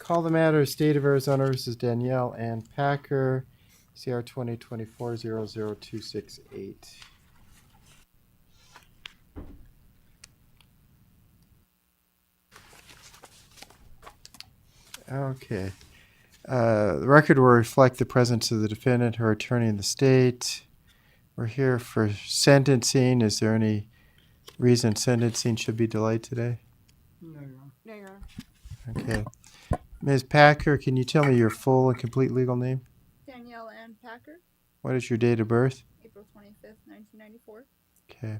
Call the matter State of Arizona versus Danielle Ann Packer, CR 2024-00268. Okay. The record will reflect the presence of the defendant, her attorney, in the state. We're here for sentencing. Is there any reason sentencing should be delayed today? No, Your Honor. No, Your Honor. Okay. Ms. Packer, can you tell me your full and complete legal name? Danielle Ann Packer, What is your date of birth? April 25th, 1994. Okay.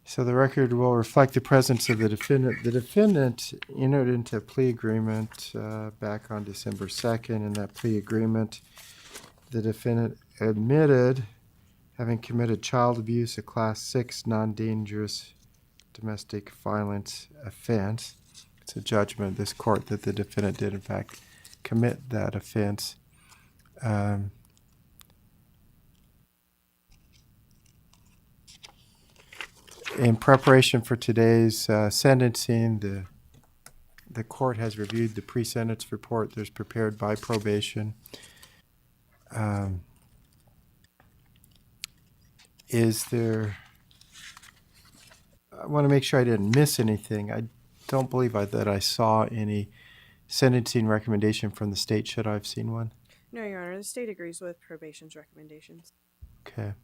So the record will reflect the presence of the defendant. The defendant entered into a plea agreement back on December 2nd. In that plea agreement, the defendant admitted having committed child abuse, a Class 6 non-dangerous domestic violence offense. It's a judgment of this court that the defendant did, in fact, commit that offense. In preparation for today's sentencing, the court has reviewed the pre-sentence report that's prepared by probation. Is there... I want to make sure I didn't miss anything. I don't believe that I saw any sentencing recommendation from the state. Should I have seen one? No, Your Honor. The state agrees with probation's recommendations. Okay.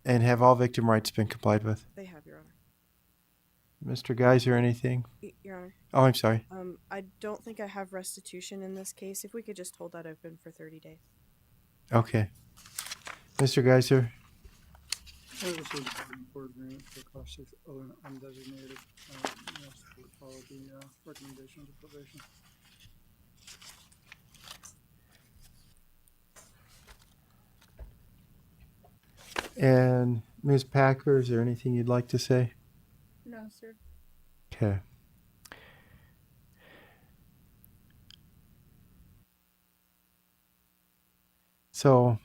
And have all victim rights been complied with? They have, Your Honor. Mr. Geiser, anything? Your Honor. Oh, I'm sorry. I don't think I have restitution in this case. If we could just hold that open for 30 days. Okay. Mr. Geiser? This is a bargaining for agreement for Class 6 undesignated. Yes, we follow the recommendations of probation. And Ms. Packer, is there anything you'd like to say? No, sir. Okay. So,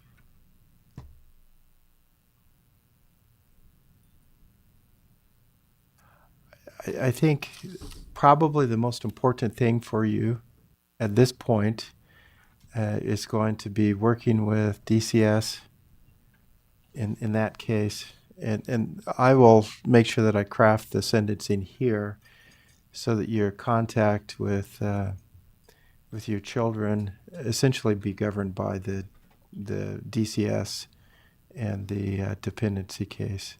I think probably the most important thing for you at this point is going to be working with DCS in that case. And I will make sure that I craft the sentencing here so that your contact with your children essentially be governed by the DCS and the dependency case.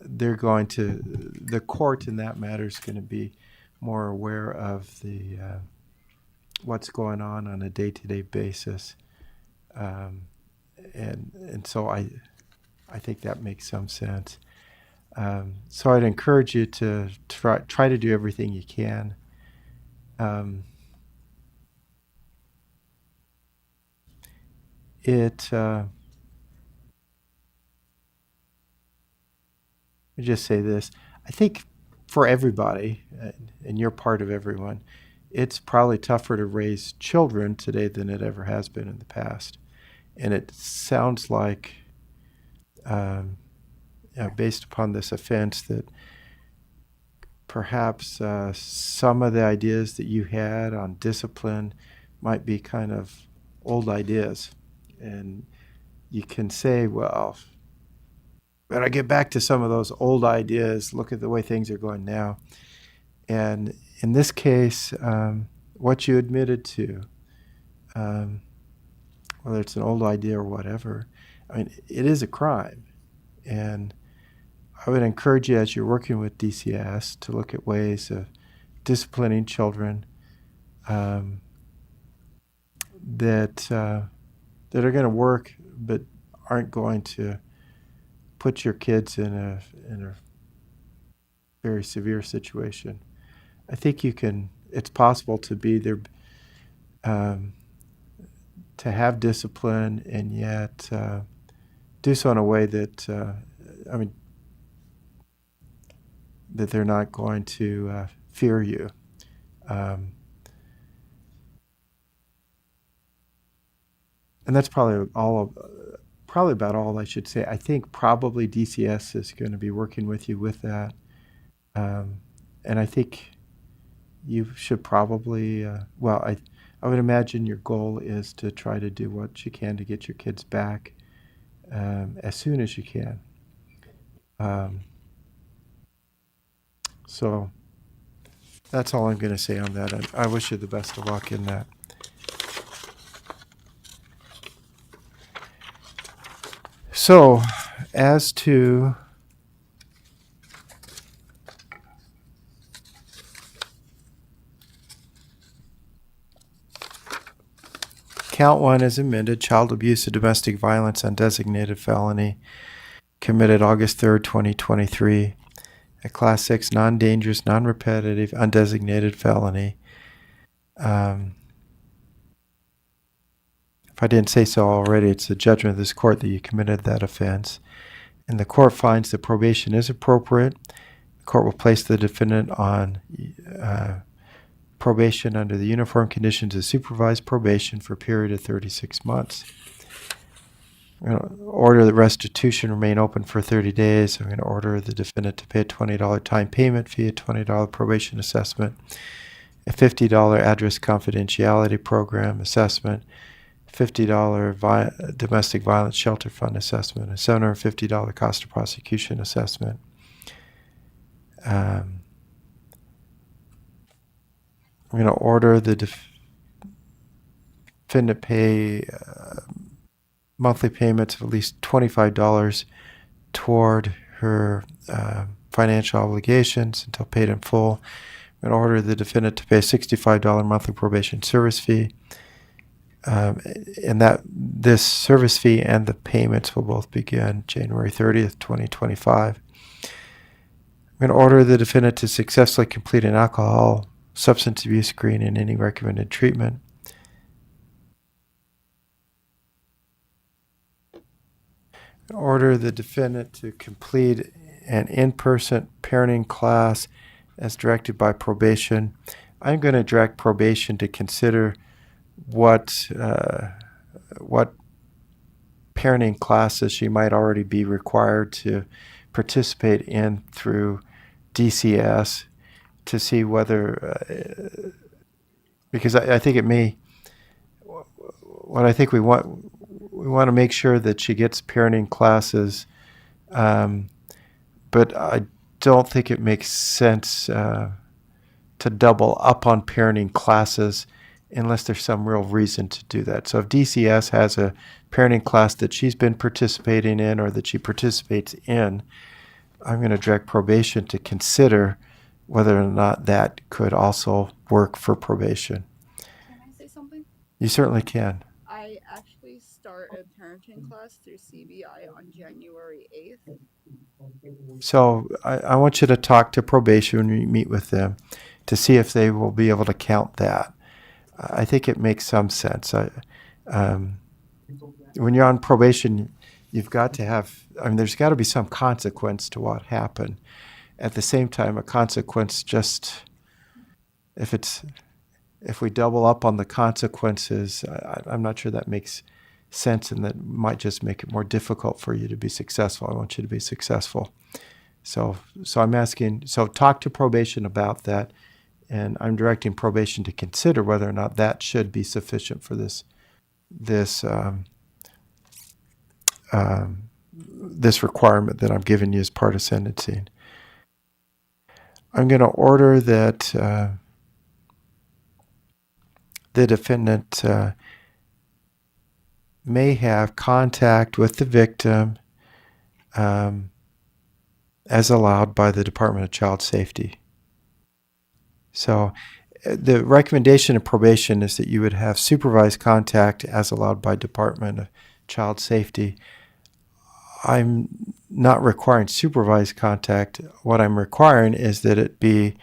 The court in that matter is going to be more aware of the what's going on a day-to-day basis. And so I think that makes some sense. So I'd encourage you to try to do everything you can. Let me just say this. I think for everybody, and you're part of everyone, it's probably tougher to raise children today than it ever has been in the past. And it sounds like, based upon this offense, that perhaps some of the ideas that you had on discipline might be kind of old ideas. And you can say, well, but I get back to some of those old ideas, look at the way things are going now. And in this case, what you admitted to, whether it's an old idea or whatever, I mean, it is a crime. And I would encourage you, as you're working with DCS, to look at ways of disciplining children that are going to work but aren't going to put your kids in a very severe situation. I think it's possible to be there, to have discipline and yet do so in a way that, that they're not going to fear you. And that's probably about all I should say. I think probably DCS is going to be working with you with that. And I think you should probably, I would imagine your goal is to try to do what you can to get your kids back as soon as you can. Um, so that's all I'm going to say on that. I wish you the best of luck in that. So, as to count one as amended, child abuse and domestic violence undesignated felony, committed August 3rd, 2023, a Class 6 non-dangerous, non-repetitive, undesignated felony. If I didn't say so already, it's the judgment of this court that you committed that offense. And the court finds that probation is appropriate. The court will place the defendant on probation under the uniform conditions of supervised probation for a period of 36 months. I'm going to order the restitution remain open for 30 days. I'm going to order the defendant to pay a $20 time payment fee, a $20 probation assessment, a $50 address confidentiality program assessment, $50 domestic violence shelter fund assessment, a $750 cost of prosecution assessment. I'm going to order the defendant pay monthly payments of at least $25 toward her financial obligations until paid in full. I'm going to order the defendant to pay a $65 monthly probation service fee. And that this service fee and the payments will both begin January 30th, 2025. I'm going to order the defendant to successfully complete an alcohol substance abuse screen and any recommended treatment. Order the defendant to complete an in-person parenting class as directed by probation. I'm going to direct probation to consider what parenting classes she might already be required to participate in through DCS to see whether, because I think it may, what I think we want to make sure that she gets parenting classes, but I don't think it makes sense to double up on parenting classes unless there's some real reason to do that. So if DCS has a parenting class that she's been participating in or that she participates in, I'm going to direct probation to consider whether or not that could also work for probation. Can I say something? You certainly can. I actually start a parenting class through CBI on January 8th. So I want you to talk to probation when you meet with them to see if they will be able to count that. I think it makes some sense. When you're on probation, you've got to have, there's got to be some consequence to what happened. At the same time, a consequence just, if we double up on the consequences, I'm not sure that makes sense, and that might just make it more difficult for you to be successful. I want you to be successful. So I'm asking, so talk to probation about that, and I'm directing probation to consider whether or not that should be sufficient for this requirement that I'm giving you as part of sentencing. I'm going to order that the defendant may have contact with the victim as allowed by the Department of Child Safety. So the recommendation of probation is that you would have supervised contact as allowed by Department of Child Safety. I'm not requiring supervised contact. What I'm requiring is that it be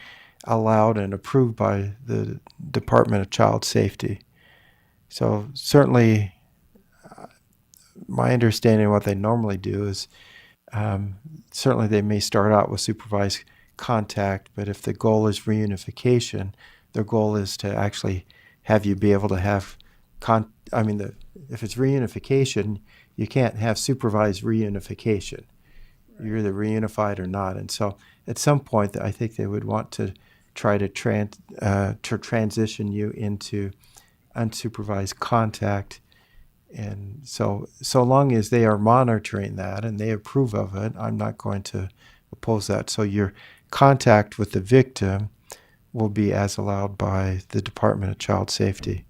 allowed and approved by the Department of Child Safety. So certainly my understanding of what they normally do is certainly they may start out with supervised contact, but if the goal is reunification, their goal is to actually have you be able to have if it's reunification, you can't have supervised reunification. You're either reunified or not. And so at some point, I think they would want to try to transition you into unsupervised contact. And so long as they are monitoring that and they approve of it, I'm not going to oppose that. So your contact with the victim will be as allowed by the Department of Child Safety.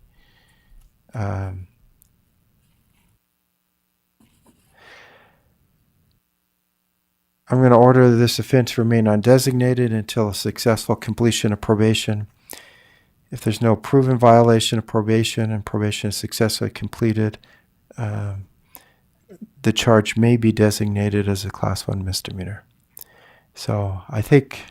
I'm going to order this offense remain undesignated until a successful completion of probation. If there's no proven violation of probation and probation is successfully completed, the charge may be designated as a Class 1 misdemeanor. So I think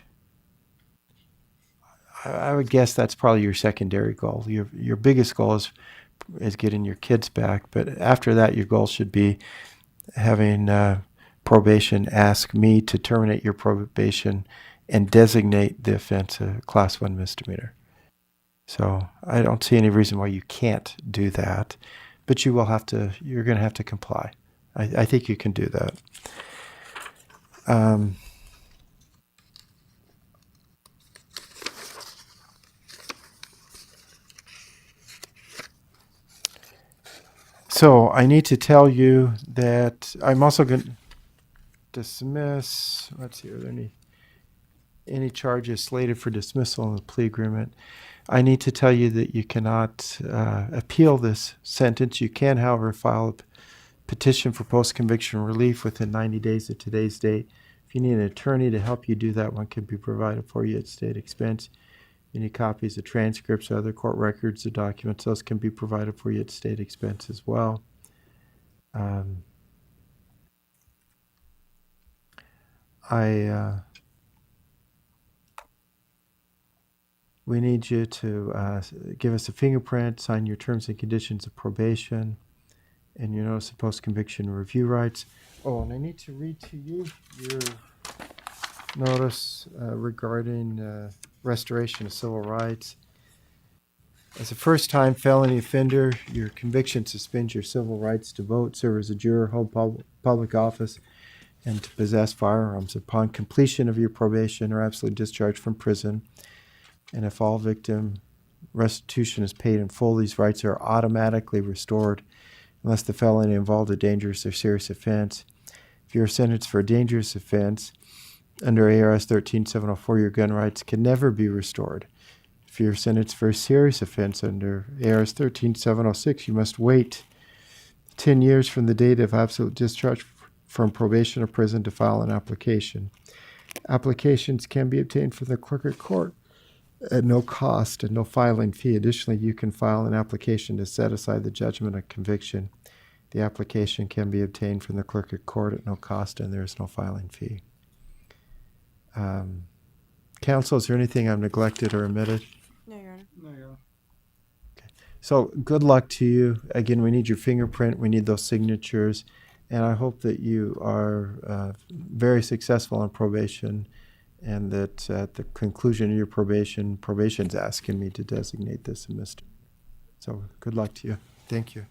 I would guess that's probably your secondary goal. Your biggest goal is getting your kids back, but after that, your goal should be having probation ask me to terminate your probation and designate the offense a Class 1 misdemeanor. So I don't see any reason why you can't do that, but you're going to have to comply. I think you can do that. So I need to tell you that I'm also going to dismiss, let's see, are there any charges slated for dismissal in the plea agreement? I need to tell you that you cannot appeal this sentence. You can, however, file a petition for post-conviction relief within 90 days of today's date. If you need an attorney to help you do that, one can be provided for you at state expense. You need copies of transcripts or other court records or documents. Those can be provided for you at state expense as well. We need you to give us a fingerprint, sign your terms and conditions of probation, and your notice of post-conviction review rights. Oh, and I need to read to you your notice regarding restoration of civil rights. As a first-time felony offender, your conviction suspends your civil rights to vote, serve as a juror, hold public office, and to possess firearms. Upon completion of your probation or absolute discharge from prison, and if all victim restitution is paid in full, these rights are automatically restored unless the felony involved a dangerous or serious offense. If you're sentenced for a dangerous offense, under ARS 13704, your gun rights can never be restored. If you're sentenced for a serious offense under ARS 13706, you must wait 10 years from the date of absolute discharge from probation or prison to file an application. Applications can be obtained from the clerk of court at no cost and no filing fee. Additionally, you can file an application to set aside the judgment of conviction. The application can be obtained from the clerk of court at no cost and there is no filing fee. Counsel, is there anything I've neglected or omitted? No, Your Honor. No, yeah. So good luck to you. Again, we need your fingerprint. We need those signatures. And I hope that you are very successful on probation and that at the conclusion of your probation's asking me to designate this a misdemeanor. So good luck to you. Thank you.